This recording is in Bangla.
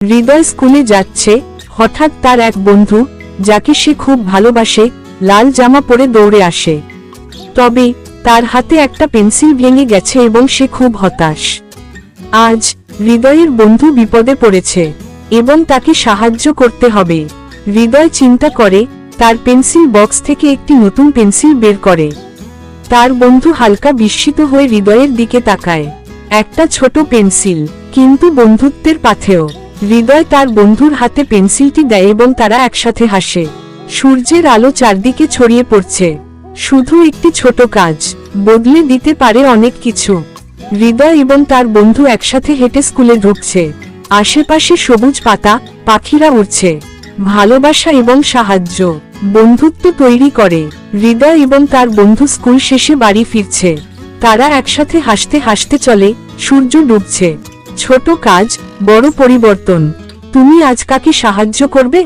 হৃদয় স্কুলে যাচ্ছে, হঠাৎ তার এক বন্ধু, যাকে সে খুব ভালোবাসে, লাল জামা পরে দৌড়ে আসে। তবে তার হাতে একটা পেন্সিল ভেঙে গেছে এবং সে খুব হতাশ। আজ হৃদয়ের বন্ধু বিপদে পড়েছে এবং তাকে সাহায্য করতে হবে। হৃদয় চিন্তা করে, তার পেন্সিল বক্স থেকে একটি নতুন পেন্সিল বের করে। তার বন্ধু হালকা বিস্মিত হয়ে হৃদয়ের দিকে তাকায়। একটা ছোট পেন্সিল, কিন্তু বন্ধুত্বের পাথেয়। হৃদয় তার বন্ধুর হাতে পেন্সিলটি দেয় এবং তারা একসাথে হাসে। সূর্যের আলো চারদিকে ছড়িয়ে পড়ছে। শুধু একটি ছোট কাজ বদলে দিতে পারে অনেক কিছু। হৃদয় এবং তার বন্ধু একসাথে হেঁটে স্কুলে ঢুকছে। আশেপাশে সবুজ পাতা, পাখিরা উড়ছে। ভালোবাসা এবং সাহায্য বন্ধুত্ব তৈরি করে। হৃদয় এবং তার বন্ধু স্কুল শেষে বাড়ি ফিরছে। তারা একসাথে হাসতে হাসতে চলে। সূর্য ডুবছে। ছোট কাজ, বড় পরিবর্তন। তুমি আজ কাকে সাহায্য করবে?